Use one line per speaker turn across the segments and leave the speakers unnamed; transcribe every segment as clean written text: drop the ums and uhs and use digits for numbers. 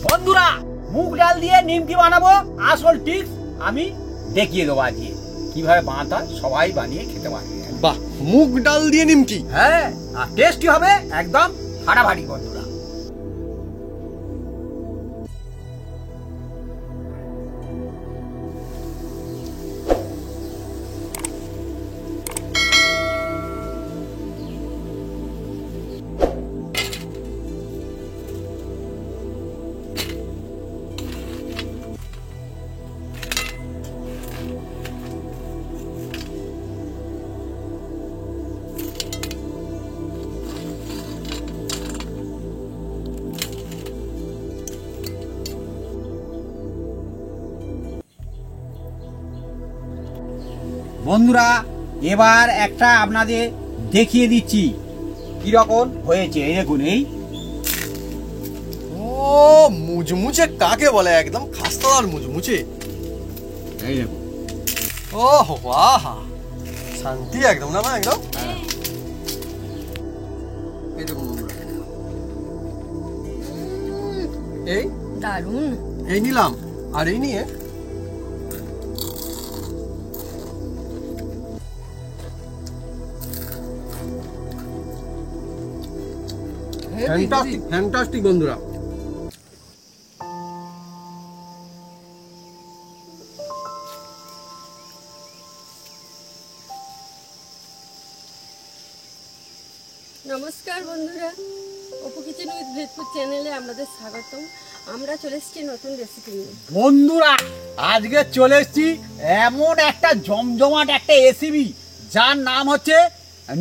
বন্ধুরা মুগ ডাল দিয়ে নিমকি বানাবো, আসল টিপস আমি দেখিয়ে দেবো আজকে কিভাবে বানাতে হয়, সবাই বানিয়ে খেতে পারবে।
বাহ, মুগ ডাল দিয়ে নিমকি।
হ্যাঁ, আর টেস্টি হবে একদম ফাটাফাটি। বন্ধুরা বন্ধুরা এবার একটা আপনাদের দেখিয়ে দিচ্ছি কিরকম হয়েছে। এই দেখুন,
ও মুচমুচে কাকে বলে, একদম খাস্তাদার মুচমুচে।
এই দেখুন,
ও বাহ, শান্তি একদম না মা, একদম। এই দেখুন বন্ধুরা, এই
দারুণ।
এই নিলাম, আর এই নিয়ে ফ্যান্টাস্টিক ফ্যান্টাস্টিক বন্ধুরা।
নমস্কার বন্ধুরা, অপু কিচেন উইথ ভেজপুর চ্যানেলে আপনাদের স্বাগতম। আমরা চলে এসেছি নতুন রেসিপি নিয়ে।
বন্ধুরা আজকে চলে এসেছি এমন একটা জমজমাট একটা রেসিপি যার নাম হচ্ছে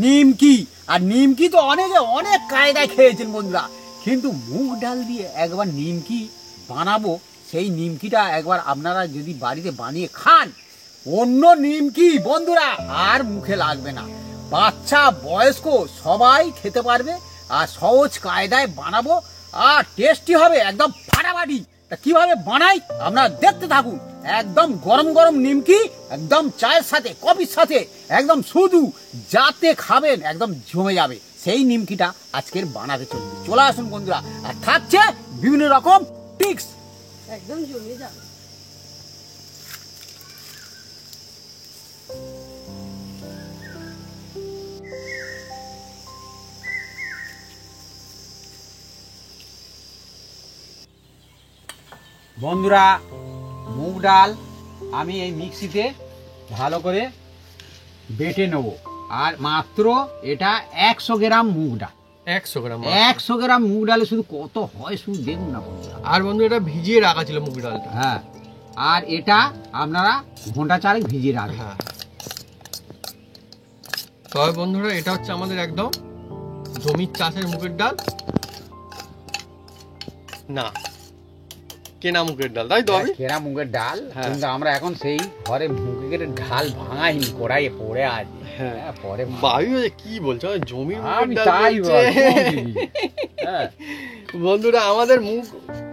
নিমকি। আর নিমকি তো অনেকে অনেক কায়দায় খেয়েছেন বন্ধুরা, কিন্তু মুগ ডাল দিয়ে একবার নিমকি বানাবো। সেই নিমকিটা একবার আপনারা যদি বাড়িতে বানিয়ে খান, অন্য নিমকি বন্ধুরা আর মুখে লাগবে না। বাচ্চা বয়স্ক সবাই খেতে পারবে, আর সহজ কায়দায় বানাবো, আর টেস্টি হবে একদম ফাটাফাটি। তা কিভাবে বানাই আপনারা দেখতে থাকুন। একদম গরম গরম নিমকি, একদম চায়ের সাথে কফির সাথে একদম শুধু যাতে খাবেন একদম জমে যাবে, সেই নিমকিটা আজকের বানাতে চলে আসুন বন্ধুরা। আর থাকছে বিভিন্ন রকম টিপস,
একদম জমে যাবে।
বন্ধুরা মুগ ডাল আমি এই মিক্সিতে ভালো করে বেটে নেব। আর মাত্র এটা 100 গ্রাম মুগ ডাল।
100 গ্রাম
100 গ্রাম মুগ ডালে শুধু কত হয় শুধু দেখুন না বন্ধুরা।
আর বন্ধু এটা ভিজিয়ে রাখা ছিল মুগ ডালটা।
হ্যাঁ, আর এটা আপনারা ঘন্টা 4 ভিজিয়ে রাখবেন।
হ্যাঁ, তবে বন্ধুরা এটা হচ্ছে আমাদের একদম জমির চাষের মুগের ডাল না, কেনা মুগের ডাল, তাই তো?
কেনা মুগের ডাল,
হ্যাঁ।
কিন্তু আমরা এখন সেই ঘরে মুগের ডাল ভাঙাইনি, কড়াইয়ে পড়ে আছে।
হ্যাঁ,
পরে
বাবু কি বলছো, জমির
আমি
মুগের ডাল
তাই
বলছে।
হ্যাঁ
বন্ধুরা আমাদের মুগ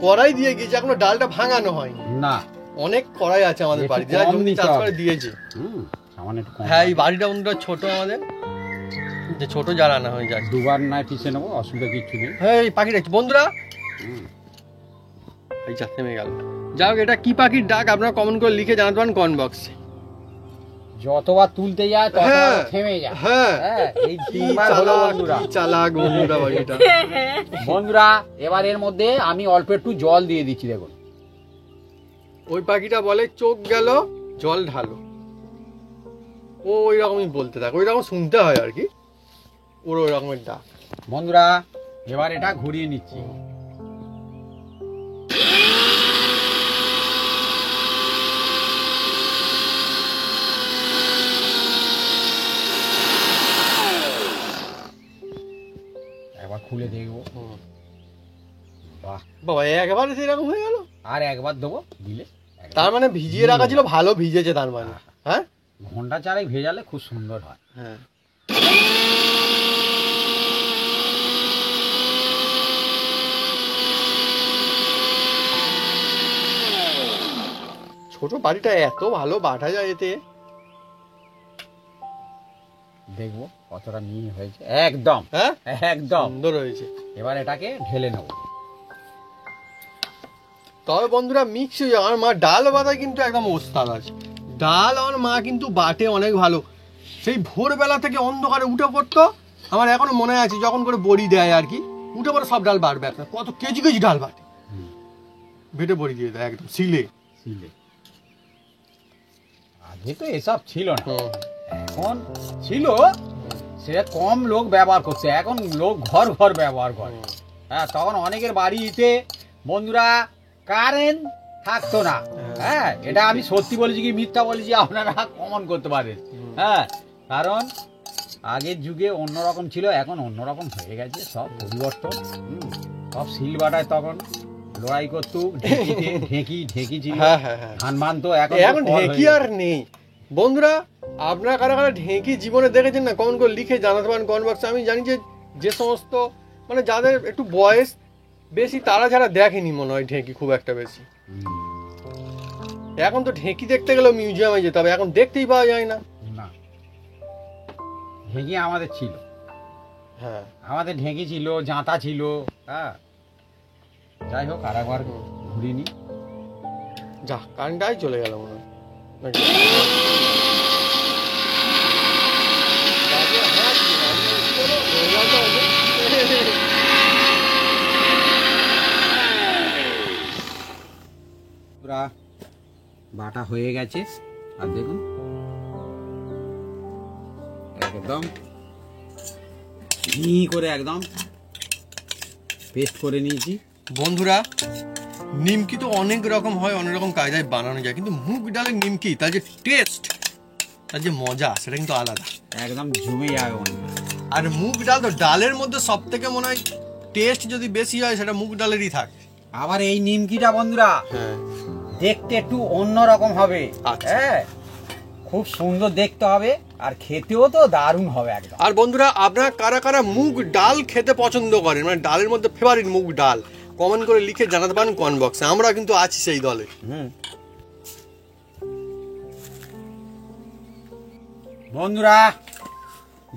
কড়াই দিয়ে গেছে, এখনো ডালটা ভাঙানো হয়নি।
না,
অনেক কড়াই আছে আমাদের
একটু
বাড়িতে, যারা
কম
জমি
নিতে
চাষ
হবে।
করে দিয়েছে।
সামান্য একটু কম।
হ্যাঁ, এই বাড়িটা বন্ধুরা ছোট আমাদের, যে ছোট যারা আনা হয়ে যায়।
দুবার নয় পিছিয়ে নেবো, অসুবিধা কিছু নেই।
হ্যাঁ, এই পাখিটা বন্ধুরা এই যা থেমে গেল। যাই হোক, এটা কি পাখির ডাক আপনারা কমেন্ট করে লিখে জানাতে পারেন কমেন্ট বক্সে।
যতবার তুলতে যায় ততবার
হ্যাঁ,
থেমে যায়।
হ্যাঁ,
এই তিনবার হলো বন্ধুরা।
কি চালাক বন্ধুরা পাখিটা।
বন্ধুরা এবার এর মধ্যে আমি অল্প একটু জল দিয়ে দিচ্ছি। দেখুন,
ওই পাখিটা বলে চোখ গেল জল ঢালো, ও ওই রকমই বলতে থাকে, ওই রকম শুনতে হয় আর কি, ওর ওই রকমের ডাক।
বন্ধুরা এবার এটা ঘুরিয়ে নিচ্ছি। একবার খুলে দেখবো। বাহ
বাবা, একেবারে সেরকম হয়ে গেল।
আর একবার দেবো দিলে,
তার মানে ভিজিয়ে রাখা ছিল, ভালো ভিজেছে তার মানে। হ্যাঁ,
ঘন্টা 4 ভেজালে খুব সুন্দর হয়।
হ্যাঁ, ছোট বাড়িটা এত ভালো বাটা যায় এতে।
দেখবো কতটা মিহি হয়েছে। একদম,
হ্যাঁ,
একদম
সুন্দর হয়েছে।
এবার এটাকে ঢেলে নেব।
তবে বন্ধুরা মিক্স হয়ে যায়। আমার মা ডাল বাটায় কিন্তু একদম ওস্তাদ আছে। ডাল আমার মা কিন্তু বাটে অনেক ভালো। সেই ভোরবেলা থেকে অন্ধকারে উঠে পড়তো, আমার এখনো মনে আছে যখন করে বড়ি দেয় আর কি, উঠে পড়ে সব ডাল বাটবে, একটা কত কেজি কেজি ডাল বাটে, বেটে বড়ি দিয়ে দেয় একদম শিলে।
আগে তো এসব ছিল না, এখন ছিল, সে কম লোক ব্যবহার করছে, এখন লোক ঘর ঘর ব্যবহার করে। হ্যাঁ, তখন অনেকের বাড়িতে বন্ধুরা কারেন্ট থাকতো না। হ্যাঁ, এটা আমি সত্যি বলেছি কি মিথ্যা বলেছি আপনারা কমন করতে পারেন। হ্যাঁ, কারণ আগের যুগে অন্যরকম ছিল, এখন অন্যরকম হয়ে গেছে, সব পরিবর্তন। সব শিল বাটায় তখন লড়াই করতো, ঢেঁকি ছিল, ধান বানতো,
এখন ঢেঁকি আর নেই। বন্ধুরা আপনারা কারা কারা ঢেঁকি জীবনে দেখেছেন না, কমেন্ট করে লিখে জানাতে পারেন কমেন্ট বক্সে। আমি জানি যে সমস্ত মানে যাদের একটু বয়স বেশি তারা যারা দেখেনি মনে হয় ঢেঁকি খুব একটা বেশি। এখন তো ঢেঁকি দেখতে গেলেও মিউজিয়ামে যেতে হবে, এখন দেখতেই পাওয়া যায় না।
ঢেঁকি আমাদের ছিল,
হ্যাঁ
আমাদের ঢেঁকি ছিল, জাঁতা ছিল। হ্যাঁ, যাই হোক আর একবার ঘুরিনি।
যা কারেন্টটাই চলে গেল মনে হয়।
বাটা হয়ে গেছে, আর দেখুন একদম করে একদম পেস্ট করে নিয়েছি।
বন্ধুরা নিমকি তো অনেক রকম হয়, অনেক রকম কায়দায় বানানো যায়, কিন্তু মুগ ডালের নিমকি তার যে টেস্ট, তার যে মজা, সেটা কিন্তু আলাদা,
একদম জমে যাবে।
আর মুগ ডাল তো ডালের মধ্যে সব থেকে মনে হয় টেস্ট যদি বেশি হয় সেটা মুগ ডালেরই থাকে।
আবার এই নিমকিটা বন্ধুরা দেখতে একটু অন্যরকম হবে। হ্যাঁ, খুব সুন্দর দেখতে হবে, আর খেতেও তো দারুণ হবে একদম।
আর বন্ধুরা আপনারা কারা কারা মুগ ডাল খেতে পছন্দ করেন, মানে ডালের মধ্যে ফেভারিট মুগ ডাল, কমেন্ট করে লিখে জানাতে পারেন কমেন্ট বক্সে, আমরা কিন্তু আছি সেই দলে।
বন্ধুরা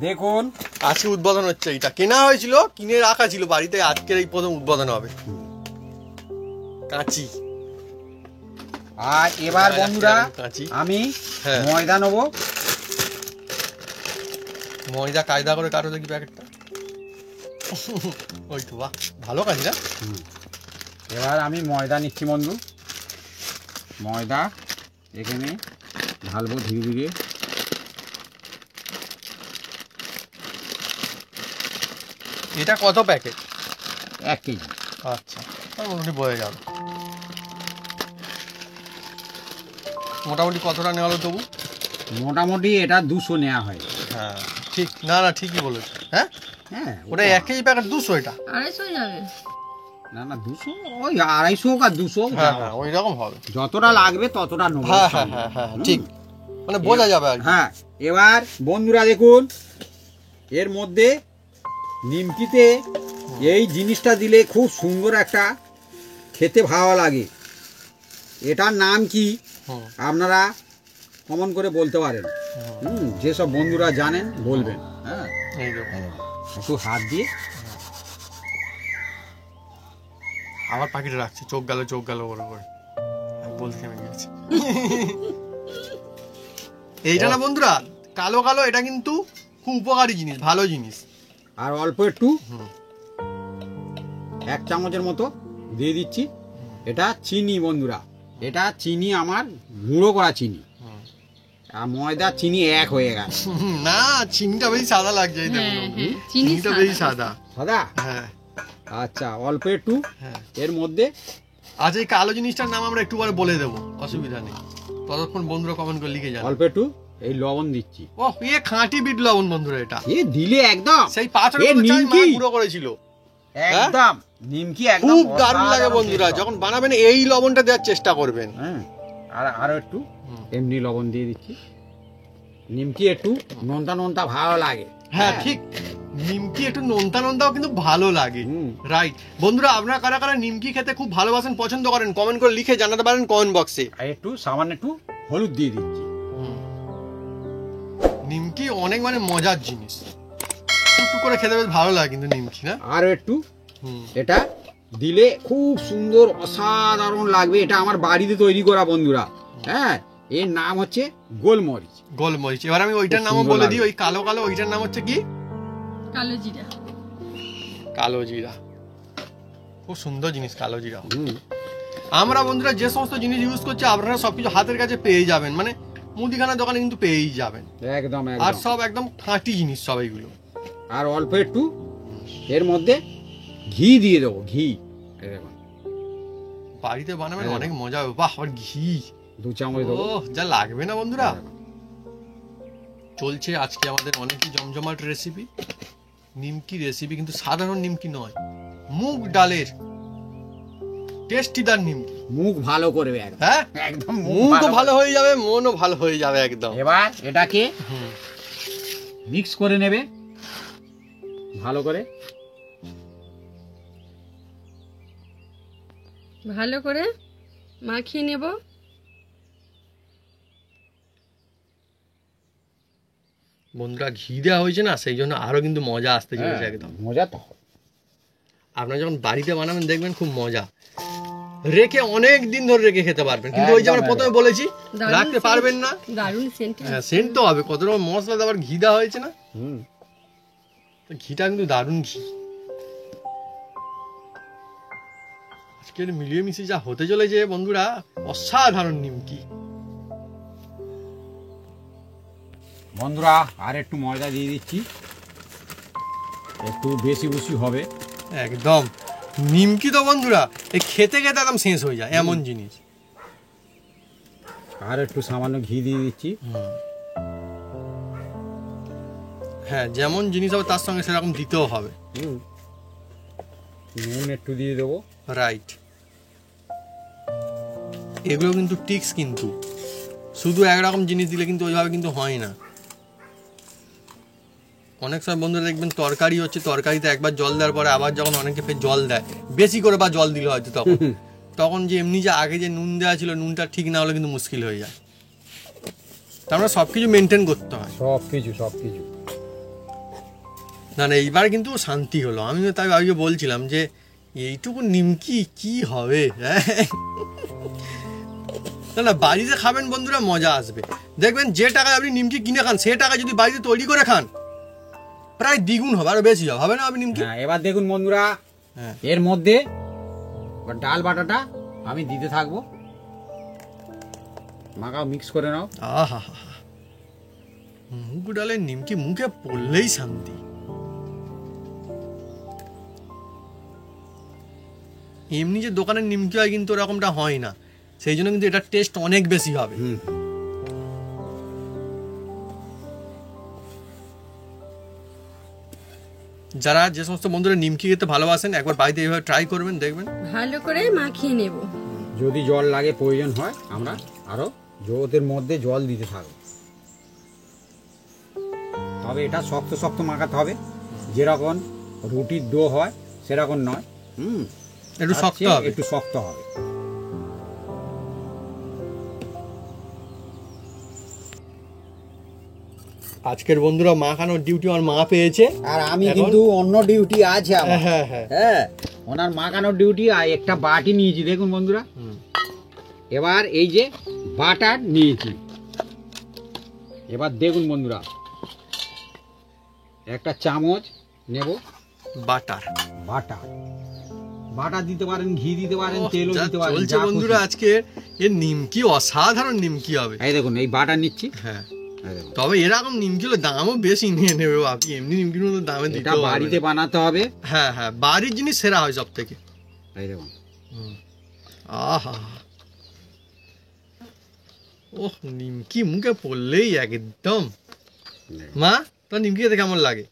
দেখুন
আজকে উদ্বোধন হচ্ছে, এটা কেনা হয়েছিল, কিনে রাখা ছিল বাড়িতে, আজকের এই প্রথম উদ্বোধন হবে। কাঁচি।
আর এবার বন্ধুরা আমি ময়দা নেব।
ময়দা কায়দা করে কাটো দেখি প্যাকেটটা। ওই তো, বাহ, ভালো কাজ না।
এবার আমি ময়দা নিচ্ছি বন্ধু, ময়দা এখানে ঢালবো ধীরে ধীরে।
এটা কত প্যাকেট?
1 কেজি।
আচ্ছা, মোটামুটি বয়ে যাবে। মোটামুটি কতটা নেওয়া হলো তবু?
মোটামুটি এটা 200 নেওয়া হয়।
হ্যাঁ ঠিক, না না ঠিকই বলেছো। হ্যাঁ
হ্যাঁ,
ওটা 1 কেজি প্যাকেট 200, এটা
250 যাবে
না না 200, ওই 250 আর 200।
হ্যাঁ হ্যাঁ ওই রকম হবে,
যতটা লাগবে ততটা নেব।
হ্যাঁ হ্যাঁ হ্যাঁ হ্যাঁ ঠিক, মানে বোঝা যাবে আর।
হ্যাঁ, এবার বন্ধুরা দেখুন এর মধ্যে নিমকিতে এই জিনিসটা দিলে খুব সুন্দর একটা খেতে ভালো লাগে। এটার নাম কি আপনারা কমন করে বলতে পারেন। যেসব বন্ধুরা জানেন বলবেন। হ্যাঁ, একটু হাত দিয়ে
আবার পাখিটা রাখছে, চোখ গেল বড় করে বলতে কেমন গেছে। এইটা না বন্ধুরা কালো কালো, এটা কিন্তু খুব উপকারী জিনিস, ভালো জিনিস।
আর অল্প একটু 1 চামচের মতো দিয়ে দিচ্ছি। এটা চিনি বন্ধুরা, এটা চিনি আমার গুঁড়ো করা চিনি, আর ময়দা চিনি এক হয়ে গেছে।
না, চিনিটা বেশি সাদা লাগছে, চিনিটা বেশি সাদা
সাদা।
হ্যাঁ
আচ্ছা, অল্প একটু এর মধ্যে।
আচ্ছা, এই কালো জিনিসটার নাম আমরা একটু পরে বলে দেবো, অসুবিধা নেই, ততক্ষণ বন্ধুরা কমেন্ট করে লিখে যান।
অল্প একটু এই লবণ দিচ্ছি।
ওহ, এ খাঁটি বিট লবণ বন্ধুরা, এটা
দিলে একদম
সেই 5 টাকা নিমকি গুঁড়ো করেছিল,
একদম নিমকি একদম
খুব দারুণ লাগে বন্ধুরা। যখন বানাবেন এই লবণটা দেওয়ার চেষ্টা করবেন।
আর আরো একটু এমনি লবণ দিয়ে দিচ্ছি। নিমকি একটু নোনতা ভালো লাগে।
হ্যাঁ ঠিক, নিমকি একটু নোনতাও কিন্তু ভালো লাগে। রাইট বন্ধুরা, আপনারা কারা কারা নিমকি খেতে খুব ভালোবাসেন, পছন্দ করেন, কমেন্ট করে লিখে জানাতে পারেন কমেন্ট বক্সে।
একটু সামান্য একটু হলুদ দিয়ে দিচ্ছি।
নিমকি অনেক মানে মজার জিনিস, একটু করে খেতে বেশ ভালো লাগে কিন্তু নিমকি, না?
আর একটু এটা দিলে খুব সুন্দর অসাধারণ লাগবে। এটা আমার বাড়িতে তৈরি করা বন্ধুরা। হ্যাঁ, এর নাম হচ্ছে গোলমরিচ।
গোলমরিচ। এবার আমি ওইটার
খুব
নামও
সুন্দর
বলে দিই,
লাগবে।
ওই কালো কালো ওইটার নাম হচ্ছে কি?
কালো জিরা।
কালো জিরা। খুব সুন্দর জিনিস কালো জিরা। আমরা বন্ধুরা যে সমস্ত জিনিস ইউজ করছি আপনারা সবকিছু হাতের কাছে পেয়ে যাবেন, মানে মুদিখানার দোকানে কিন্তু পেয়েই যাবেন।
একদম
আর
একদম।
সব একদম খাঁটি জিনিস সব এইগুলো।
আর অল্প একটু এর মধ্যে ঘি দিয়ে দেবো, ঘি। এই দেখুন,
বাড়িতে বানাবেন অনেক মজা হবে। বাহ, আবার ঘি
2 চামচ দেবো।
ও যা লাগবে না বন্ধুরা। চলছে আজকে আমাদের অনেকই জমজমাট রেসিপি, নিমকি রেসিপি, কিন্তু সাধারণ নিমকি নয়, মুগ ডালের টেস্টিদার নিমকি।
মুখ ভালো করবে একদম।
হ্যাঁ,
একদম
মুখও ভালো হয়ে যাবে, মনও ভালো হয়ে যাবে একদম।
এবার এটাকে মিক্স করে নেবে ভালো করে।
ভালো করে মাখিয়ে নেব।
বন্ধুরা ঘি দেওয়া হয়েছে না, সেই জন্য আরো কিন্তু মজা আসতে চলেছে একদম।
মজা তো হবে।
আপনারা যখন বাড়িতে বানাবেন দেখবেন খুব মজা। রেখে অনেক দিন ধরে রেখে খেতে পারবেন, কিন্তু ওই যে আমরা প্রথমে বলেছি
দারুণ
রাখতে
scent,
পারবেন না।
দারুণ সেন্ট।
হ্যাঁ, সেন্ট তো হবে, কত রকম মশলা দিয়ে আবার ঘি দেওয়া হয়েছে না। তো ঘিটা কিন্তু দারুণ ঘি। আজকের মিলিয়ে মিশে যা হতে চলেছে বন্ধুরা, অসাধারণ নিমকি।
বন্ধুরা আর একটু ময়দা দিয়ে দিচ্ছি, একটু বেশি বেশি হবে
একদম নিমকি তো বন্ধুরা এই খেতে খেতে একদম শেষ হয়ে যায় এমন জিনিস।
আর একটু সামান্য ঘি দিয়ে দিচ্ছি।
হ্যাঁ, যেমন জিনিস হবে তার সঙ্গে সেরকম দিতেও হবে।
নুন একটু দিয়ে দেবো।
রাইট, এগুলো কিন্তু টিক্স, কিন্তু শুধু একরকম জিনিস দিলে কিন্তু ওইভাবে কিন্তু হয় না। অনেক সময় বন্ধুরা দেখবেন তরকারি হচ্ছে, তরকারিতে একবার জল দেওয়ার পরে আবার যখন অনেকে ফের জল দেয় বেশি করে বা জল দিলে হয়তো তখন যে এমনি যে আগে যে নুন দেওয়া ছিল নুনটা ঠিক না হলে কিন্তু মুশকিল হয়ে যায়। তার মানে সবকিছু মেনটেন করতে হয়,
সব কিছু।
না না এইবার কিন্তু শান্তি হলো। আমি তাই আগে বলছিলাম যে এইটুকু নিমকি কি হবে। না না, বাড়িতে খাবেন বন্ধুরা মজা আসবে। দেখবেন যে টাকায় আপনি নিমকি কিনে খান সে টাকা যদি বাড়িতে তৈরি করে খান প্রায় দ্বিগুণ হবে, আরো বেশি হবে না আপনি নিমকি।
হ্যাঁ, এবার দেখুন বন্ধুরা,
হ্যাঁ,
এর মধ্যে ডাল বাটাটা আমি দিতে থাকবো। মাখাও, মিক্স করে নাও।
আহা, মুগ ডালের নিমকি মুখে পড়লেই শান্তি। এমনি যে দোকানের নিমকি হয় কিন্তু ওরকমটা হয় না, সেই জন্য কিন্তু এটার টেস্ট অনেক বেশি হবে। যারা যে সমস্ত বন্ধুরা নিমকি খেতে ভালোবাসেন একবার বাড়িতে এইভাবে ট্রাই করবেন, দেখবেন।
ভালো করে মাখিয়ে নেব।
যদি জল লাগে প্রয়োজন হয় আমরা আরো জোতের মধ্যে জল দিতে থাকবো। তবে এটা শক্ত শক্ত মাখাতে হবে, যেরকম রুটির ডো হয় সেরকম নয়।
একটু শক্ত হবে,
একটু শক্ত হবে।
আজকের বন্ধুরা মাখানোর ডিউটি আমার মা পেয়েছে,
আর আমি
এখন?
কিন্তু অন্য ডিউটি আছে আমার।
হ্যাঁ হ্যাঁ,
হ্যাঁ, ওনার মাখানোর ডিউটি। আর একটা বাটি নিয়েছি দেখুন বন্ধুরা। এবার এই যে বাটার নিয়েছি, এবার দেখুন বন্ধুরা একটা চামচ নেব
বাটার।
বাটার দিতে পারেন, ঘি দিতে পারেন, তেলও
যা
দিতে পারেন,
চলছে
যা
বন্ধুরা
খুশি।
আজকে এর নিমকি অসাধারণ নিমকি হবে।
এই দেখুন এই বাটার নিচ্ছি।
হ্যাঁ,
এই দেখুন।
তবে এরকম নিমকিগুলো দামও বেশি নিয়ে নেবে আপনি, এমনি নিমকির মতো দামে দিতে
এটা বাড়িতে বানাতে হবে।
হ্যাঁ হ্যাঁ, বাড়ির জিনিস সেরা হয় সব থেকে।
এই দেখুন,
আহা, ওহ নিমকি মুখে পড়লেই একদম। মা তোর নিমকি খেতে কেমন লাগে?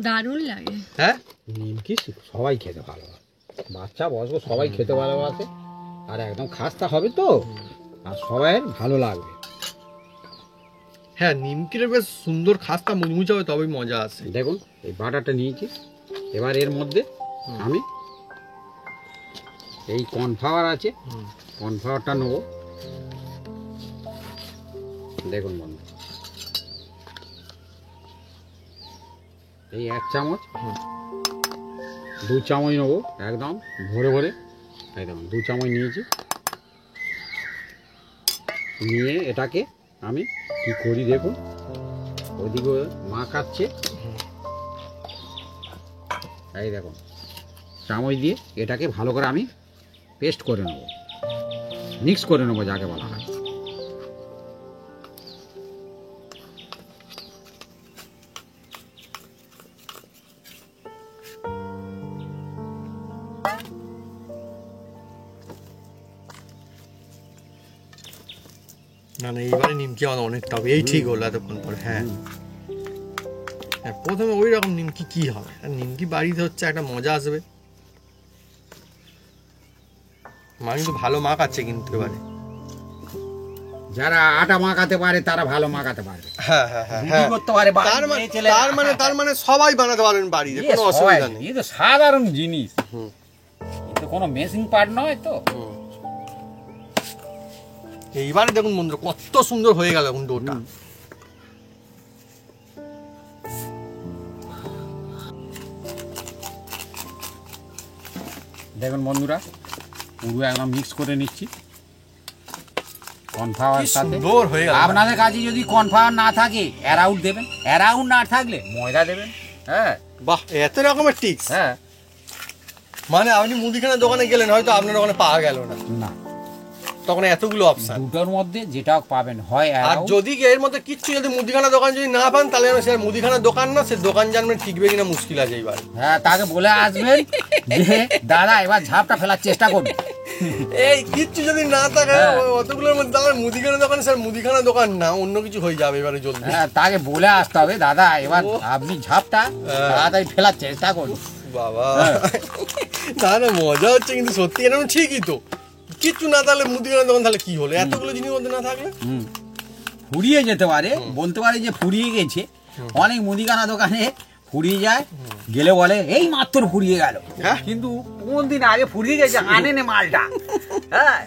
দারুণ লাগে।
হ্যাঁ,
নিমকি সবাই খেতে ভালোবাসে, বাচ্চা বয়স্ক সবাই খেতে ভালোবাসে। আর একদম খাস্তা হবে তো, আর সবাই ভালো লাগবে।
হ্যাঁ, নিমকির বেশ সুন্দর খাস্তা মুচমুচে হবে তবেই মজা আসে।
দেখুন এই বাটারটা নিয়েছি, এবার এর মধ্যে আমি এই কর্নফ্লাওয়ার আছে, কর্নফ্লাওয়ারটা নেব। দেখুন বন্ধু, এই 1 চামচ 2 চামচ নেবো একদম ভরে ভরে। এই দেখুন 2 চামচ নিয়েছি, নিয়ে এটাকে আমি কি করি দেখুন, ওদিকে মা কাটছে, এই দেখুন চামচ দিয়ে এটাকে ভালো করে আমি পেস্ট করে নেব, মিক্স করে নেবো যাকে বলা হয়।
না না, এইবারে নিমকি আমার অনেকটা হবে, এই ঠিক হলো এতক্ষণ পরে। হ্যাঁ হ্যাঁ, প্রথমে ওই রকম নিমকি কি হবে, আর নিমকি বাড়িতে হচ্ছে একটা মজা আসবে। মা কিন্তু ভালো মাখাচ্ছে কিন্তু এবারে।
যারা আটা মাখাতে পারে তারা ভালো মাখাতে পারে,
হ্যাঁ হ্যাঁ হ্যাঁ
রুটি করতে পারে,
তার মানে সবাই বানাতে পারবেন বাড়িতে, কোনো অসুবিধা নেই।
এই তো সাধারণ জিনিস,
হুম।
এই তো কোনো মেশিন পার্ট নয় তো।
এইবারে দেখুন বন্ধুরা কত সুন্দর হয়ে গেল এখন ডোটা।
দেখুন বন্ধুরা পুরো একদম মিক্স করে নিচ্ছি কর্নফ্লাওয়ার সাথে।
সুন্দর হয়ে গেল।
আপনাদের কাছে যদি কর্নফ্লাওয়ার না থাকে অ্যারাউন্ড দেবেন, অ্যারাউন্ড না থাকলে ময়দা দেবেন। হ্যাঁ
বাহ, এত রকমের টিপস।
হ্যাঁ,
মানে আপনি মুদিখানার দোকানে গেলেন, হয়তো আপনার ওখানে পাওয়া গেল না,
না
তখন এতগুলো অপশন।
দুটোর মধ্যে যেটা পাবেন হয়
আর
অ্যারাউন্ড।
যদি এর মধ্যে কিচ্ছু যদি মুদিখানা দোকান যদি না পান, তাহলে সে মুদিখানার দোকান না, সে দোকান জানবেন টিকবে কিনা মুশকিল আছে এইবার।
হ্যাঁ, তাকে বলে আসবেন যে দাদা এবার ঝাপটা ফেলার চেষ্টা করুন।
এই কিচ্ছু যদি না থাকে
হ্যাঁ।
অতগুলোর মধ্যে, তাহলে মুদিখানা দোকান স্যার মুদিখানা দোকান না, অন্য কিছু হয়ে যাবে এবারে জলদি।
হ্যাঁ, তাকে বলে আসতে হবে দাদা এবার আপনি ঝাপটা
হ্যাঁ।
তাড়াতাড়ি ফেলার চেষ্টা করুন।
বাবা না না, মজা হচ্ছে কিন্তু সত্যি, এরকম ঠিকই তো। কিচ্ছু না থাকলে মুদিখানা দোকান তাহলে কি হলো, এতগুলো জিনিস মধ্যে না থাকলে।
ফুরিয়ে যেতে পারে, বলতে পারে যে ফুরিয়ে গেছে। অনেক মুদিখানা দোকানে ফুরিয়ে যায়, গেলে বলে এই মাত্র ফুরিয়ে গেল,
হ্যাঁ।
কিন্তু কোন দিন আগে ফুরিয়ে গেছে আনে নে মালটা। হ্যাঁ,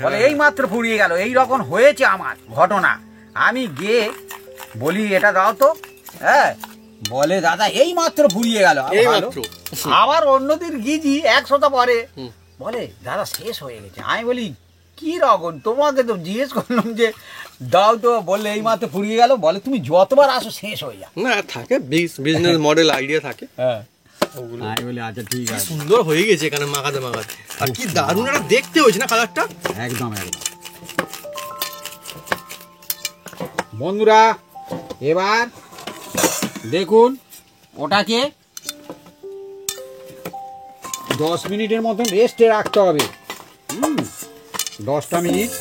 বলে এই মাত্র ফুরিয়ে গেল। এই রকম হয়েছে আমার ঘটনা। আমি গিয়ে বলি এটা দাও তো, হ্যাঁ, বলে দাদা এই মাত্র ফুরিয়ে গেল।
এই
ভালো।
মাত্র।
আবার অন্যদিন গিয়েছি 1 সপ্তাহ পরে, বলে দাদা শেষ হয়ে গেছে। আমি বলি কি রকম, তোমাকে তো জিজ্ঞেস করলাম যে দাও তো, বললে এই মাত্র ফুরিয়ে গেল। বলে তুমি যতবার আসো শেষ হয়ে যায়।
না থাকে বিজনেস মডেল আইডিয়া থাকে।
হ্যাঁ,
ওগুলো
আমি বলি আচ্ছা ঠিক আছে।
সুন্দর হয়ে গেছে এখানে মাখাতে মাখাতে, আর কি দারুণ একটা দেখতে হয়েছে না কালারটা।
একদম একদম। বন্ধুরা এবার দেখুন ওটাকে 10 মিনিটের মতন রেস্টে রাখতে হবে। 10টা মিনিট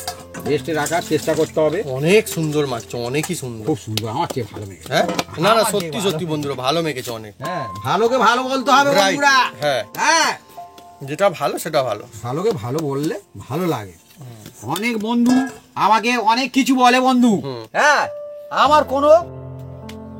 রেস্টে রাখার চেষ্টা করতে হবে।
অনেক সুন্দর মাছ, অনেকই সুন্দর,
খুব সুন্দর, আমার চেয়ে ভালো মেখেছে।
হ্যাঁ না না, সত্যি সত্যি বন্ধুরা ভালো মেখেছে অনেক।
হ্যাঁ, ভালোকে ভালো বলতে হবে
Right,
বন্ধুরা।
হ্যাঁ।
হ্যাঁ,
যেটা ভালো সেটা ভালো।
ভালোকে ভালো বললে ভালো লাগে। অনেক বন্ধু আমাকে অনেক কিছু বলে বন্ধু, হ্যাঁ, আমার কোনো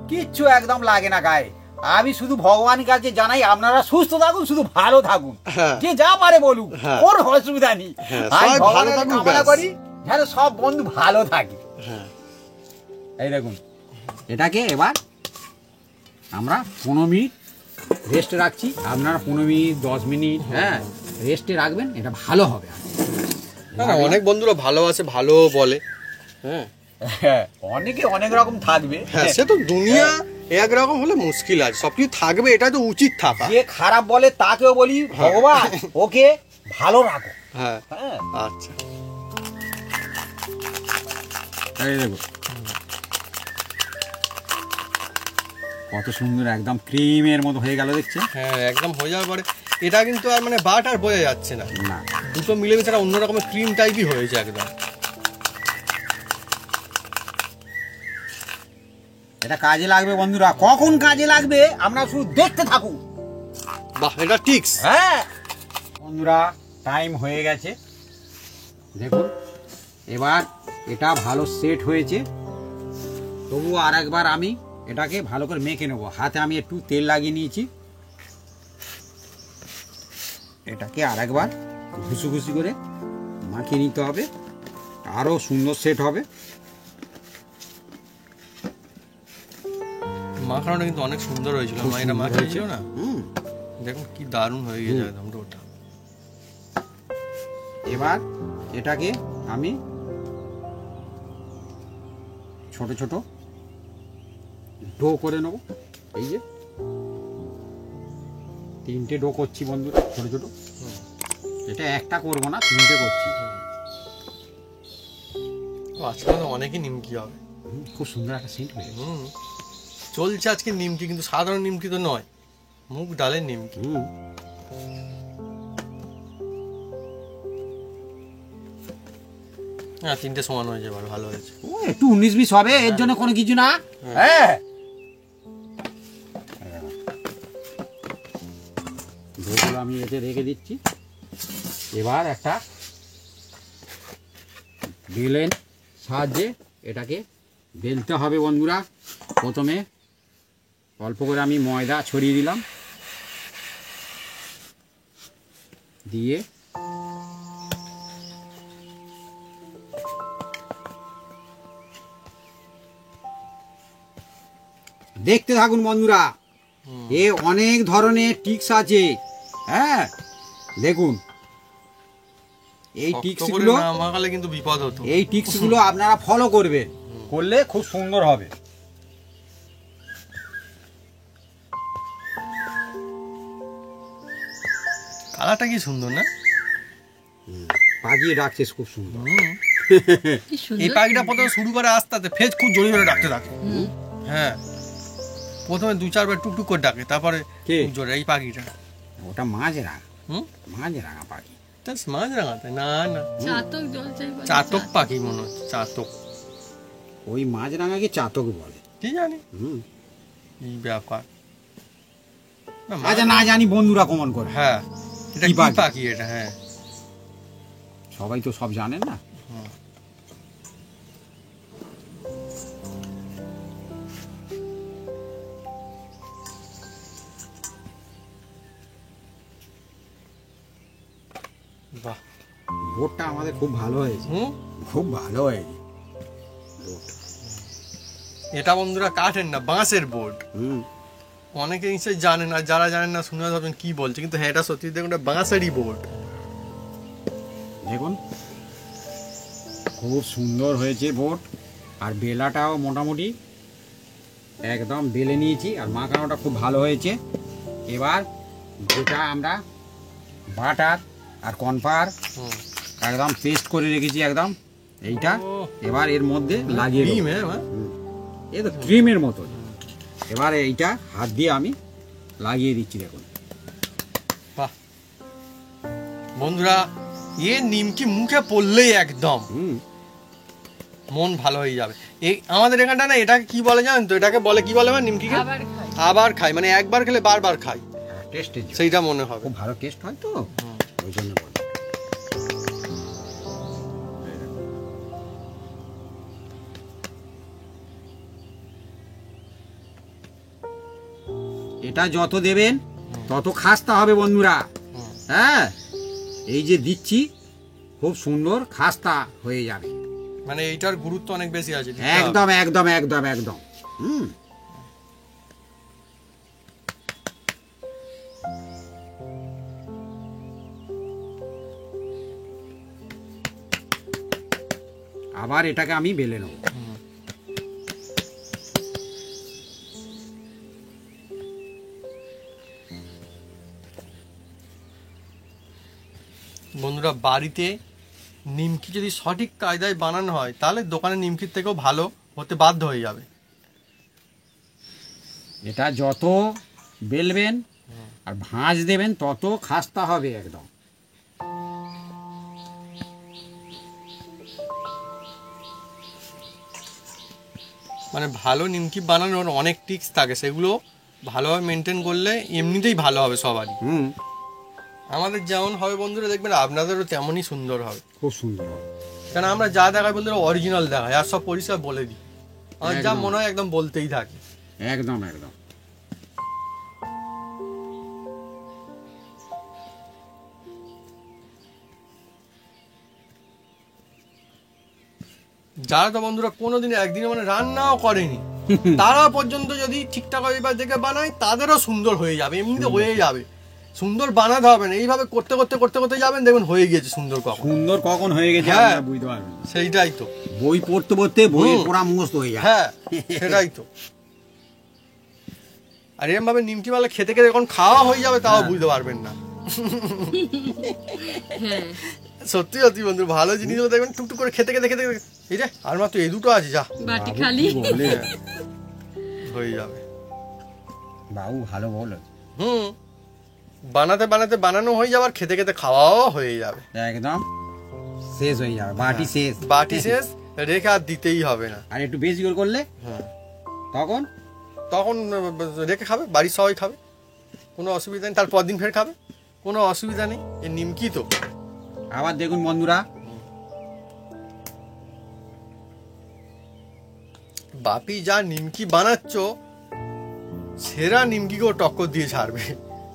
কিচ্ছু একদম লাগে না গায়ে। আমি শুধু ভগবানের কাছে জানাই আপনারা সুস্থ থাকুন, শুধু ভালো থাকুন।
হ্যাঁ।
যে যা পারে বলুক,
হ্যাঁ।
কোনো অসুবিধা নেই।
হ্যাঁ,
আমি
সবাই ভালো
ভগবানের
থাকুক,
কামনা
ব্যাস।
করি যেন সব বন্ধু ভালো থাকে।
হ্যাঁ,
এই দেখুন এটাকে এবার আমরা 15 মিনিট রেস্টে রাখছি। আপনারা 15 মিনিট 10 মিনিট হ্যাঁ রেস্টে রাখবেন, এটা ভালো হবে।
না না, অনেক বন্ধুরা ভালোবাসে, ভালো বলে। হ্যাঁ
হ্যাঁ, অনেকে অনেক রকম থাকবে।
হ্যাঁ, সে তো দুনিয়া একরকম হলে মুশকিল আছে, সবকিছু থাকবে, এটা তো উচিত থাকা।
যে খারাপ বলে তাকেও বলি ভগবান ওকে ভালো রাখো।
হ্যাঁ
হ্যাঁ,
আচ্ছা,
এই দেখো কত সুন্দর একদম ক্রিমের মতো হয়ে গেল দেখছেন।
হ্যাঁ একদম হয়ে যাওয়ার পরে এটা কিন্তু আর মানে বাট আর বোঝা যাচ্ছে না,
না,
দুটো মিলেমিশে একটা অন্য রকমের ক্রিম টাইপই হয়েছে একদম।
এটা কাজে লাগবে বন্ধুরা। কখন কাজে লাগবে আমরা শুধু দেখতে থাকুন।
বাহ, এটা টিক্স।
হ্যাঁ বন্ধুরা, টাইম হয়ে গেছে দেখুন। এবার এটা ভালো সেট হয়েছে, তবুও আর একবার আমি এটাকে ভালো করে মেখে নেবো। হাতে আমি একটু তেল লাগিয়ে নিয়েছি, এটাকে আর একবার ঘুষি ঘুষি করে মাখিয়ে নিতে হবে, আরও সুন্দর সেট হবে।
মাখানোটা কিন্তু অনেক সুন্দর হয়েছিল, মা এটা মাখিয়েছিল না, দেখুন কি দারুণ হয়ে গেছে একদম ডোটা।
এবার এটাকে আমি ছোট ছোট ডো করে নেব। এই যে 3টে ডো করছি বন্ধুরা, ছোট ছোট। এটা একটা করব না, 3টে করছি।
আজকে তো অনেকই নিমকি হবে।
খুব সুন্দর একটা সেন্ট হয়ে গেছে।
চলছে আজকে নিমকি, কিন্তু সাধারণ নিমকি তো নয়, মুগ ডালের নিমকি। হ্যাঁ 3টে সমান হয়েছে, ভালো হয়েছে।
ও একটু 19-20 হবে, এর জন্য কোনো কিছু না। হ্যাঁ ডোগুলো আমি এতে রেখে দিচ্ছি। এবার একটা বেলেন সাহায্যে এটাকে বেলতে হবে বন্ধুরা। প্রথমে অল্প করে আমি ময়দা ছড়িয়ে দিলাম, দিয়ে দেখতে থাকুন বন্ধুরা। এ অনেক ধরনের টিক্স আছে। হ্যাঁ দেখুন, এই টিক্সগুলো
আমাকালে কিন্তু বিপদ হতো।
এই টিক্সগুলো আপনারা ফলো করবেন, করলে খুব সুন্দর হবে।
কালারটা কি সুন্দর না,
পাকিয়ে রাখছিস খুব সুন্দর।
কি সুন্দর।
এই পাখিটা প্রথমে শুরু করে আস্তে আস্তে ফেজ খুব জোরে জোরে ডাকতে থাকে। হ্যাঁ প্রথমে 2-4 বার টুকটুক করে ডাকে, তারপরে
কে?
খুব জোরে। এই পাখিটা
ওটা মাঝরাঙা, মাঝরাঙা পাখি।
মাঝ রাঙাতে না না,
চাতক জলচাই বলে।
চাতক পাখি মনে হচ্ছে, চাতক।
ওই মাঝরাঙাকে চাতক বলে।
কি জানি এই ব্যাপার।
আচ্ছা না জানি বন্ধুরা কমন করে।
হ্যাঁ এটা
কি
কি
পাখি?
পাখি এটা? হ্যাঁ
সবাই তো সব জানেন না।
বাহ,
বোটটা আমাদের খুব ভালো হয়েছে, খুব ভালো হয়েছে বোট।
এটা বন্ধুরা কাঠের না, বাঁশের বোর্ড। অনেকে নিশ্চয়ই জানেন, আর যারা জানেন না শুনে ভাবেন কি বলছে, কিন্তু হ্যাঁ এটা সত্যি। দেখুন এটা বাঁশেরই বোর্ড।
দেখুন খুব সুন্দর হয়েছে বোট। আর বেলাটাও মোটামুটি একদম বেলে নিয়েছি, আর মাখানোটা খুব ভালো হয়েছে। এবার যেটা আমরা বাটার আর কর্নফ্লাওয়ার একদম পেস্ট করে রেখেছি একদম, এইটা এবার এর মধ্যে লাগিয়ে দেবো।
ক্রিম, হ্যাঁ
এ তো ক্রিমের মতো। এবার এইটা হাত দিয়ে আমি লাগিয়ে দিচ্ছি। দেখুন
বাহ বন্ধুরা, এ নিমকি মুখে পড়লেই একদম মন ভালো হয়ে যাবে। এই আমাদের এখানটা না এটাকে কি বলে জানেন তো? এটাকে বলে কি বলে নিমকিকে?
আবার খাই।
আবার খাই, মানে একবার খেলে বারবার খাই,
টেস্টের
সেইটা মনে হবে।
খুব ভালো টেস্ট হয় তো, ওই জন্য বলি। এটা যত দেবেন তত খাস্তা হবে বন্ধুরা। হ্যাঁ এই যে দিচ্ছি খুব সুন্দর খাস্তা হয়ে যাবে।
মানে এইটার গুরুত্ব অনেক বেশি আছে।
একদম একদম একদম একদম। আবার এটাকে আমি বেলে নেব।
বন্ধুরা বাড়িতে নিমকি যদি সঠিক কায়দায় বানানো হয়, তাহলে দোকানের নিমকির থেকেও ভালো হতে বাধ্য হয়ে যাবে।
এটা যত বেলবেন আর ভাঁজ দেবেন তত খাস্তা হবে একদম।
মানে ভালো নিমকি বানানোর অনেক টিক্স থাকে, সেগুলো ভালোভাবে মেনটেন করলে এমনিতেই ভালো হবে সবারই। আমাদের যেমন হবে বন্ধুরা, দেখবেন আপনাদেরও তেমনই সুন্দর হবে,
খুব সুন্দর হবে।
কারণ আমরা যা দেখাই বন্ধুরা অরিজিনাল দেখাই, আর সব পরিষ্কার বলে দিই। আমার যা
একদম।
মনে হয় একদম বলতেই থাকি।
একদম একদম।
যারা তো বন্ধুরা কোনোদিন একদিনে মানে রান্নাও করেনি, তারা পর্যন্ত যদি ঠিকঠাক এবার দেখে বানায়, তাদেরও সুন্দর হয়ে যাবে, এমনিতে হয়ে যাবে। সুন্দর বানাতে হবে না, এইভাবে করতে করতে করতে করতে যাবেন, দেখবেন হয়ে গিয়েছে সুন্দর কখন।
সুন্দর কখন হয়ে গেছে
হ্যাঁ।
আপনারা বুঝতে পারবেন না।
সেইটাই তো।
বই পড়তে পড়তে বইয়ের পড়া মুখস্থ হয়ে যায়।
হ্যাঁ সেটাই তো। আর এরকম ভাবে নিমকি মালা খেতে খেতে যখন খাওয়া হয়ে যাবে তাও বুঝতে পারবেন না।
হ্যাঁ
সত্যি সত্যি বন্ধু, ভালো জিনিসগুলো দেখবেন টুকটুক করে খেতে খেতে খেতে খেতে, এই রে আর মাত্র এই দুটো আছে, যা
বাটি
বাবু
খালি।
কি বলে?
হয়ে যাবে।
বাবু ভালো বলে।
বানাতে বানাতে বানানো হয়ে যাবে, আর খেতে খেতে খাওয়াও হয়ে যাবে,
একদম শেষ হয়ে যাবে, বাটি শেষ।
বাটি শেষ, রেখে আর দিতেই হবে না।
আর একটু বেশি করে করলে
হ্যাঁ
তখন
তখন রেখে খাবে, বাড়ির সবাই খাবে, কোনো অসুবিধা নেই, তারপর দিন ফের খাবে, কোনো অসুবিধা নেই। এই নিমকি তো।
আবার দেখুন বন্ধুরা,
বাপি যা নিমকি বানাচ্ছ, সেরা নিমকিকেও টক্কর দিয়ে ছাড়বে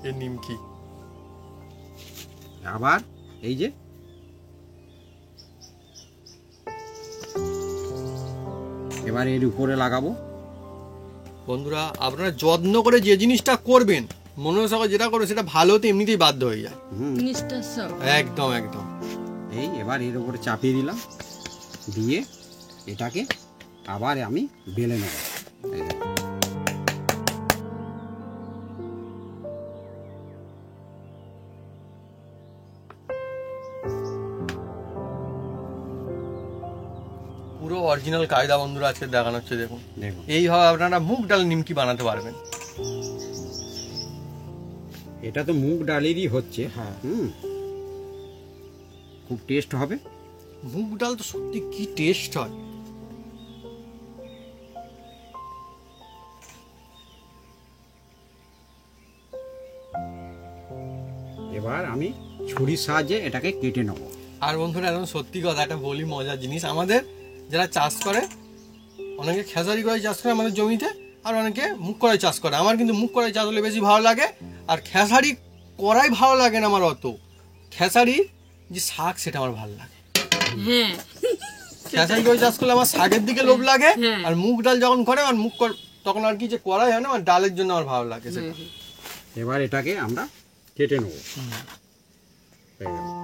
এই নিমকি।
আবার এই যে এবার এর উপরে লাগাবো।
বন্ধুরা আপনারা যত্ন করে যে জিনিসটা করবেন, মনে সঙ্গে যেটা করবেন সেটা ভালো হতে এমনিতেই বাধ্য হয়ে যায়।
নিষ্ঠার সব।
একদম একদম।
এই এবার এর উপরে চাপিয়ে দিলাম, দিয়ে এটাকে আবার আমি বেলে নেব। এই দেখো।
পুরো অরিজিনাল কায়দা বন্ধুরা আজকে দেখানো হচ্ছে, দেখুন
দেখুন
এইভাবে আপনারা মুগ ডাল নিমকি বানাতে পারবেন।
এটা তো মুগ ডালেরই হচ্ছে।
হ্যাঁ।
খুব টেস্ট হবে।
মুগ ডাল তো সত্যি কি টেস্ট হয়।
এবার আমি ছুরির সাহায্যে এটাকে কেটে নেব।
আর বন্ধুরা একদম সত্যি কথা একটা বলি, মজার জিনিস, আমাদের যারা চাষ করে, অনেকে খেসারি করাই চাষ করে আমাদের জমিতে, আর অনেকে মুগ করাই চাষ করে। আমার কিন্তু মুগ করাই চাষ হলে বেশি ভালো লাগে, আর খেসারি করাই ভালো লাগে না আমার অত। খেসারি যে শাক সেটা আমার ভালো লাগে।
হ্যাঁ
খেসারি করে চাষ করলে আমার শাকের দিকে লোভ লাগে,
হ্যাঁ।
আর মুগ ডাল যখন করে আর তখন আর কি যে করাই হয় না, আমার ডালের জন্য আমার ভালো লাগে সেটা।
এবার এটাকে আমরা কেটে নেব। এই দেখো।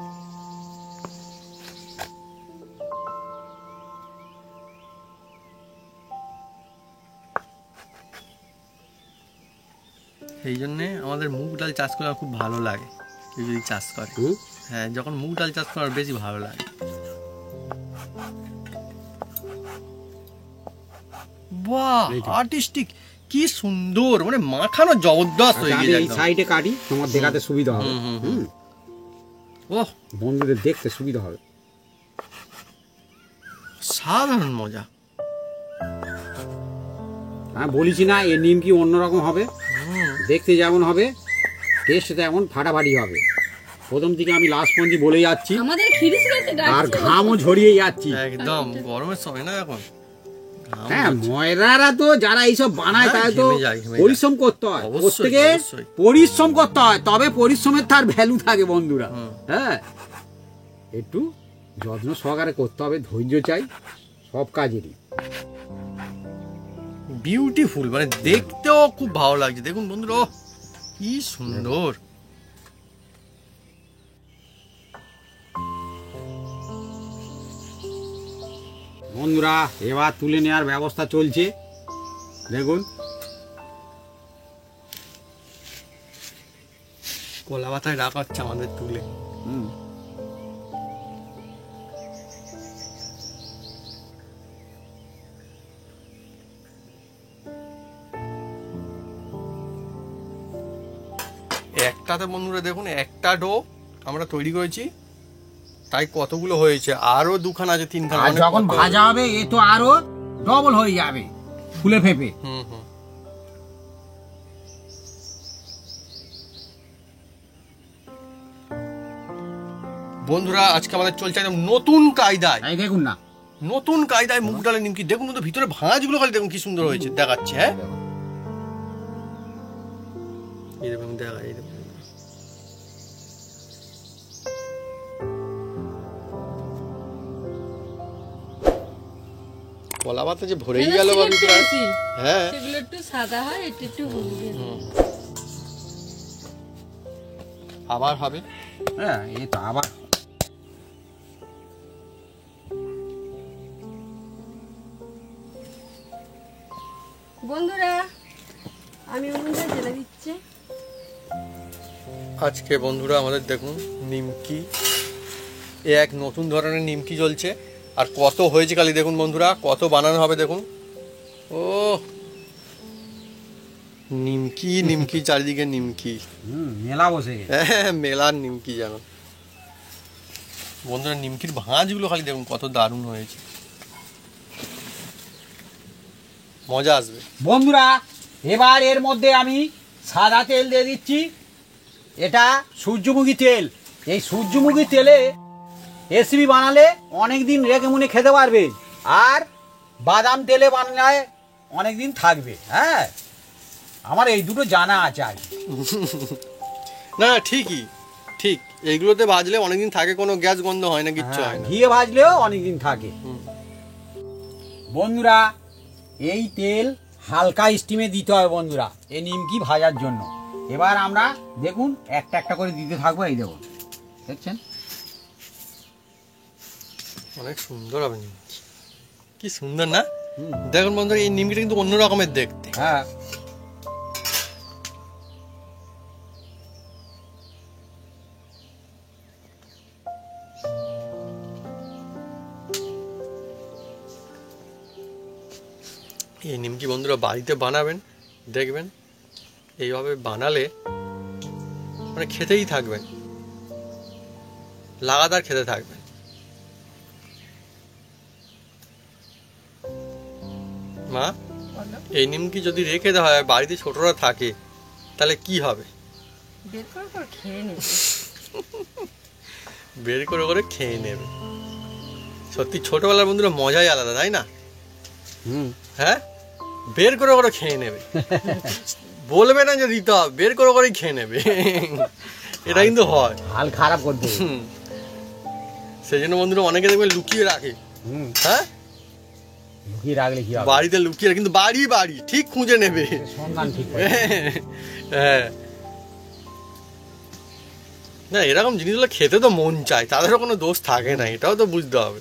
সেই জন্যে আমাদের মুগ ডাল চাষ করে আমার খুব ভালো লাগে, কেউ যদি চাষ করে। হ্যাঁ, যখন মুগ ডাল চাষ করে আমার বেশি ভালো লাগে। বাহ,
এইটা।
আর্টিস্টিক, কি সুন্দর, মানে মাখানো জবরদস্ত হয়ে
আচ্ছা, আমি
গেছে
এই
একদম।
সাইডে কাটি, তোমার দেখাতে সুবিধা হবে।
ওহ,
বন্ধুদের দেখতে সুবিধা হবে।
সাধারণ মজা।
আমি বলেছি না এর নিমকি অন্যরকম হবে, দেখতে যেমন হবে টেস্ট তেমন ফাটাফাটি হবে। প্রথম থেকে আমি লাস্ট পর্যন্ত বলে যাচ্ছি,
আমাদের খিরিস রাতে
আর
ডাকছে।
ঘামও ঝরিয়ে যাচ্ছি।
একদম গরমের সময় না এখন।
হ্যাঁ, ময়রারা তো যারা এইসব বানায়
হ্যাঁ,
তাই তো
ঘেমে যায়, ঘেমে যায়।
পরিশ্রম করতে হয়,
অবশ্যই,
প্রত্যেকে
অবশ্যই।
পরিশ্রম করতে হয়, তবে পরিশ্রমের তার ভ্যালু থাকে বন্ধুরা। হ্যাঁ, একটু যত্ন সহকারে করতে হবে, ধৈর্য চাই সব কাজেরই।
বিউটিফুল, মানে দেখতেও খুব ভালো লাগছে। দেখুন বন্ধুরা, ওহ, কি সুন্দর।
বন্ধুরা এবার তুলে নেওয়ার ব্যবস্থা চলছে, দেখুন।
কলা পাতায় রাখা হচ্ছে আমাদের তুলে। একটাতে বন্ধুরা দেখুন, একটা ডো আমরা তৈরি করেছি, তাই কতগুলো হয়েছে, আরো দুখান আছে, তিনখান।
আর
অনেক
যখন
কত-
ভাজা হবে এ তো আরো ডবল হয়ে যাবে, ফুলে ফেপে।
হুম হুম। বন্ধুরা আজকে আমাদের চলছে একদম নতুন কায়দায়,
এই দেখুন না,
নতুন কায়দায় মুগ ডালের নিমকি। দেখুন বন্ধু, ভিতরে ভাঁজগুলো খালি দেখুন কি সুন্দর হয়েছে, দেখাচ্ছে। হ্যাঁ, এই দেখুন, দেখা, এই দেখুন। কলা পাতা যে ভরেই গেল
কেন
বাবু প্রায়।
সিলেক্ট করেছি?
হ্যাঁ,
সেগুলো একটু সাদা হয়, এটা একটু হলুদ।
আবার হবে।
হ্যাঁ এই তো আবার
বন্ধুরা আমি উনুনটা জ্বেলে দিচ্ছি।
আজকে বন্ধুরা আমাদের দেখুন নিমকি, এ এক নতুন ধরনের নিমকি জ্বলছে। আর কত হয়েছে খালি দেখুন বন্ধুরা, কত বানানো হবে দেখুন। ও নিমকি নিমকি, চারিদিকে নিমকি,
মেলা বসে গেছে।
হ্যাঁ মেলার নিমকি যেন। বন্ধুরা নিমকির ভাঁজগুলো খালি দেখুন কত দারুণ হয়েছে, মজা আসবে।
বন্ধুরা এবার এর মধ্যে আমি সাদা তেল দিয়ে দিচ্ছি। এটা সূর্যমুখী তেল। এই সূর্যমুখী তেলে রেসিপি বানালে অনেক দিন রেখে মুনে খেতে পারবে, আর বাদাম তেলে বানালে অনেক দিন থাকবে। হ্যাঁ আমার এই দুটো জানা আছে আর কি।
না ঠিকই, ঠিক, এইগুলোতে ভাজলে অনেকদিন থাকে, কোনো গ্যাস গন্ধ হয় না, কিচ্ছু হয় না।
ঘিয়ে ভাজলেও অনেক দিন থাকে। বন্ধুরা এই তেল হালকা স্টিমে দিতে হবে বন্ধুরা এই নিমকি ভাজার জন্য। এবার আমরা দেখুন একটা একটা করে দিতে থাকবো। এই দেখুন, দেখছেন
অনেক সুন্দর হবে নিমকি, কি সুন্দর না? দেখুন বন্ধুরা এই নিমকিটা কিন্তু অন্য রকমের দেখতে।
হ্যাঁ
এই নিমকি বন্ধুরা বাড়িতে বানাবেন, দেখবেন এইভাবে বানালে মানে খেতেই থাকবেন, লাগাতার খেতে থাকবেন। মা, এই নিমকি যদি রেখে দেওয়া হয়, বাড়িতে ছোটরা থাকে, তাহলে কি হবে?
বের করে খেয়ে নেবে।
বের করে করে খেয়ে নেবে। সত্যি ছোটবেলার বন্ধুরা মজাই আলাদা, তাই না? হ্যাঁ, বের করে করে খেয়ে নেবে, বলবে না যে দিতে হবে, বের করে করেই খেয়ে নেবে। এটা কিন্তু হয়,
হাল খারাপ করতে।
সেই জন্য বন্ধুরা অনেকে দেখবে লুকিয়ে রাখে। হ্যাঁ,
লুকিয়ে রাখলে কি হবে?
বাড়িতে লুকিয়ে রাখে, কিন্তু বাড়ি বাড়ি ঠিক খুঁজে নেবে।
সন্ধান ঠিক করে।
হ্যাঁ, না এরকম জিনিসগুলো খেতে তো মন চায়, তাদেরও কোনো দোষ থাকে না, এটাও তো বুঝতে হবে।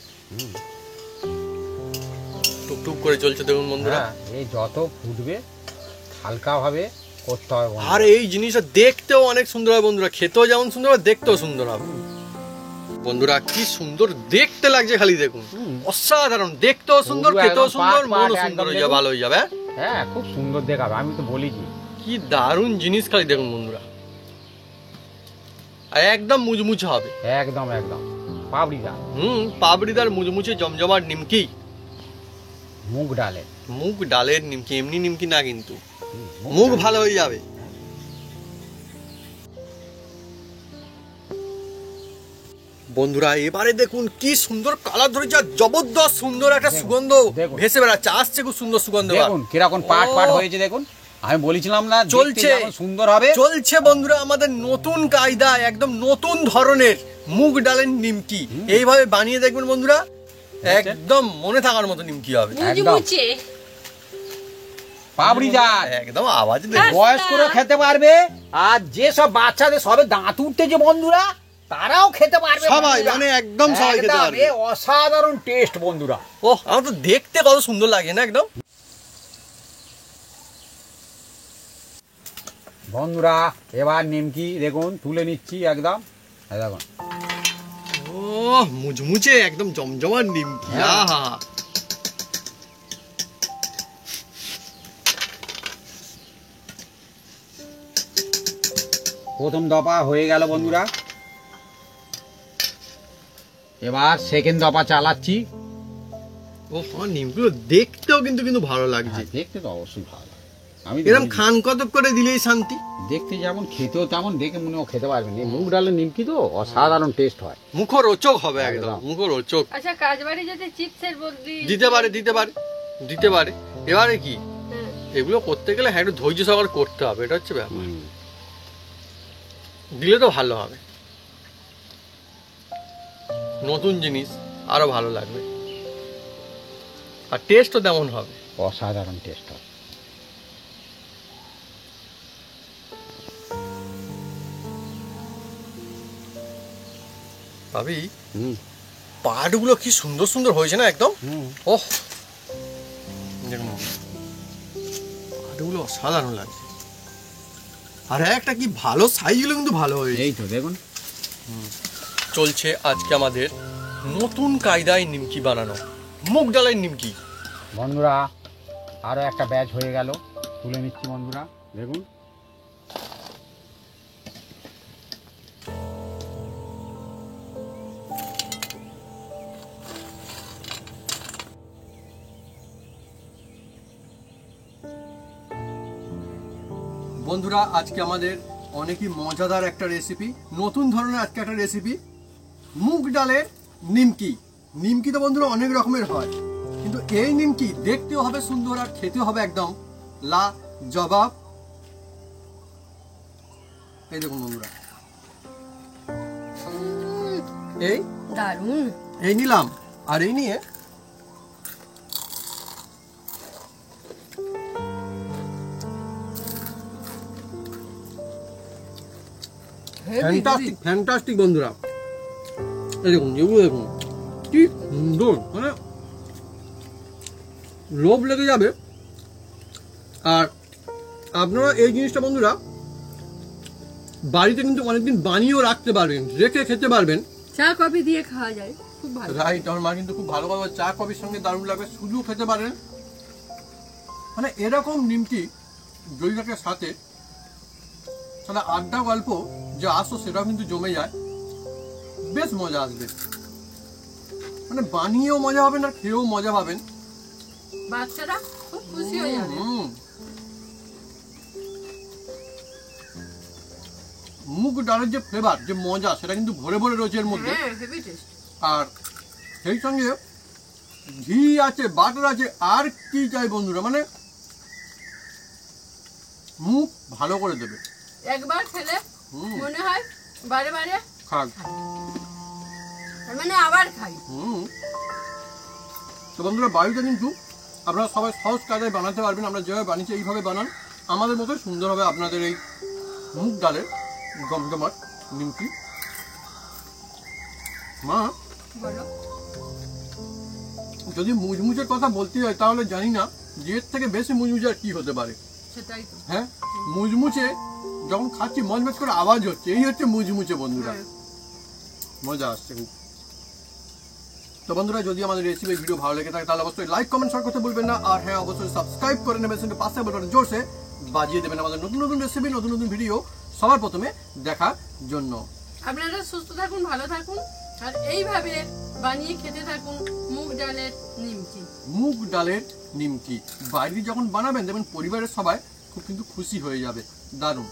টুকটুক করে চলছে দেখুন বন্ধুরা।
হ্যাঁ, এই যত ফুটবে হালকা ভাবে করতে হবে বন্ধুরা।
আর এই জিনিসটা দেখতেও অনেক সুন্দর হবে বন্ধুরা, খেতেও যেমন সুন্দর হবে, দেখতেও সুন্দর হবে। বন্ধুরা কি সুন্দর দেখতে লাগছে খালি দেখুন, অসাধারণ, দেখতেও সুন্দর,
পুরো
খেতেও
একদম
সুন্দর,
পাট পাট
মনও সুন্দর
একদম
হয়ে যাবে, ভালো হয়ে যাবে।
হ্যাঁ খুব সুন্দর দেখাবে, আমি তো বলি কি।
কি দারুণ জিনিস খালি দেখুন বন্ধুরা, আর একদম মুচমুচে হবে।
একদম একদম পাপড়িদার,
পাবড়িদার মুচমুচে জমজমাট নিমকি,
মুগ ডালে।
মুগ ডালের নিমকি, এমনি নিমকি না কিন্তু, মুগ ভালো হয়ে যাবে। বন্ধুরা এবারে দেখুন কি সুন্দর কালার ধরেছে, আর জবরদস্ত সুন্দর একটা সুগন্ধ
দেখুন।
ভেসে বেড়াচ্ছে, আসছে খুব সুন্দর সুগন্ধ।
দেখুন কিরকম পাট পাট
ও।
হয়েছে দেখুন, আমি বলেছিলাম না দেখতে
চলছে।
যেমন সুন্দর হবে।
চলছে বন্ধুরা আমাদের নতুন কায়দা, একদম নতুন ধরনের মুগ ডালের নিমকি। এইভাবে বানিয়ে দেখবেন বন্ধুরা, একদম মনে থাকার মতো নিমকি হবে।
মুচমুচে
পাপড়িদার,
একদম আওয়াজ দেখুন।
বয়স্করা খেতে পারবে, আর যে সব বাচ্চাদের সবে দাঁত উঠতেছে বন্ধুরা, তারাও খেতে পারবে
সবাই,
বন্ধুরা।
মানে একদম সবাই খেতে
একদম,
পারবে।
এ অসাধারণ টেস্ট বন্ধুরা।
ও আমার তো দেখতে কত সুন্দর লাগে না একদম।
বন্ধুরা এবার নিমকি দেখুন তুলে নিচ্ছি একদম, এই দেখুন।
ও মুচমুচে একদম জমজমাট নিমকি।
হ্যাঁ।
আহা,
প্রথম দফা হয়ে গেল বন্ধুরা, এবার সেকেন্ড দফা চালাচ্ছি।
ও আমার নিমকিগুলো দেখতেও কিন্তু কিন্তু ভালো লাগছে।
হ্যাঁ, দেখতে তো অবশ্যই ভালো, আমি তো
এরকম
বলি,
খান কতক করে দিলেই শান্তি।
দেখতে যেমন খেতেও তেমন, দেখে মনেও খেতে পারবেন। এই মুগ ডালের নিমকি তো অসাধারণ টেস্ট হয়।
মুখরোচক হবে একদম,
একদম।
মুখরোচক।
আচ্ছা কাজবাড়ি যদি চিপসের বদলি
দিতে পারে, দিতে পারে, দিতে পারে। এবারে কি
হ্যাঁ।
এগুলো করতে গেলে হ্যাঁ একটু ধৈর্য সহকারে করতে হবে, এটা হচ্ছে ব্যাপার। দিলে তো ভালো হবে, নতুন জিনিস আরো ভালো লাগবে, আর টেস্টও তেমন হবে।
অসাধারণ টেস্ট হয়।
ভাবি
হুম
পাটগুলো কি সুন্দর সুন্দর হয়েছে না একদম।
হুম
ওহ দেখুন পাটগুলো অসাধারণ লাগছে, আর একটা কি ভালো সাইজগুলো কিন্তু ভালো হয়েছে।
এই তো দেখুন
চলছে আজকে আমাদের নতুন কায়দায় নিমকি বানানো, মুগ ডালের নিমকি।
বন্ধুরা আরো একটা ব্যাচ হয়ে গেল, তুলে নিচ্ছি বন্ধুরা দেখুন।
বন্ধুরা আজকে আমাদের অনেকই মজাদার একটা রেসিপি, নতুন ধরনের আজকে একটা রেসিপি, মুগ ডালের নিমকি। নিমকি তো বন্ধুরা অনেক রকমের হয়, কিন্তু এই নিমকি দেখতেও হবে সুন্দর আর খেতেও হবে একদম লা জবাব। এই দেখুন বন্ধুরা, এই
দারুণ।
এই নিলাম, আর এই নিয়ে ফ্যান্টাস্টিক ফ্যান্টাস্টিক বন্ধুরা। এই দেখুন এগুলো দেখুন কি সুন্দর, মানে লোভ লেগে যাবে। আর আপনারা এই জিনিসটা বন্ধুরা বাড়িতে কিন্তু অনেকদিন বানিয়েও রাখতে পারবেন, রেখে খেতে পারবেন।
চা কফি দিয়ে খাওয়া যায়, খুব ভালো।
রাইট, আমার মা কিন্তু খুব ভালো ভাবে চা কফির সঙ্গে দারুণ লাগবে, শুধু খেতে পারেন। মানে এরকম নিমকি যদি থাকে সাথে, তাহলে আড্ডা গল্প যে আসো সেটাও কিন্তু জমে যায়, বেশ মজা আসবে। মানে বানিয়েও মজা পাবেন আর খেয়েও মজা পাবেন,
বাচ্চারা খুব খুশি হয়ে যাবে।
মুগ ডালের যে ফ্লেভার, যে মজা, সেটা কিন্তু ভরে ভরে রয়েছে এর মধ্যে।
হ্যাঁ, হেভি টেস্ট।
আর সেই সঙ্গে ঘি আছে, বাটার আছে, আর কি চাই বন্ধুরা, মানে মুখ ভালো করে দেবে।
একবার খেলে মনে হয় বারে বারে
খাক,
মানে আবার খাই।
তো বন্ধুরা বাড়িতে কিন্তু আপনারা সবাই সহজ কাজে বানাতে পারবেন। আমরা যেভাবে বানিয়েছি এইভাবে বানান, আমাদের মতো সুন্দর হবে আপনাদের এই মুগ ডালের জমজমাট নিমকি। মা
বলো।
যদি মুচমুচের কথা বলতে হয় তাহলে জানি না যে এর থেকে বেশি মুচমুচে আর কি হতে পারে।
সেটাই তো।
হ্যাঁ, মুচমুচে যখন খাচ্ছি মজমজ করে আওয়াজ হচ্ছে, এই হচ্ছে মুচমুচে বন্ধুরা। মজা আসছে খুব। তো বন্ধুরা যদি আমাদের রেসিপি ভিডিও ভালো লেগে থাকে তাহলে অবশ্যই লাইক কমেন্ট শেয়ার করতে ভুলবেন না। আর হ্যাঁ, অবশ্যই সাবস্ক্রাইব করে নেবেন, সঙ্গে পাশে বাটন জোরসে বাজিয়ে দেবেন আমাদের নতুন নতুন রেসিপি, নতুন নতুন ভিডিও সবার প্রথমে দেখার জন্য।
আপনারা সুস্থ থাকুন, ভালো থাকুন, আর এইভাবে বানিয়ে খেতে থাকুন মুগ ডালের নিমকি।
মুগ ডালের নিমকি বাড়িতে যখন বানাবেন দেখবেন পরিবারের সবাই খুব কিন্তু খুশি হয়ে যাবে, দারুণ।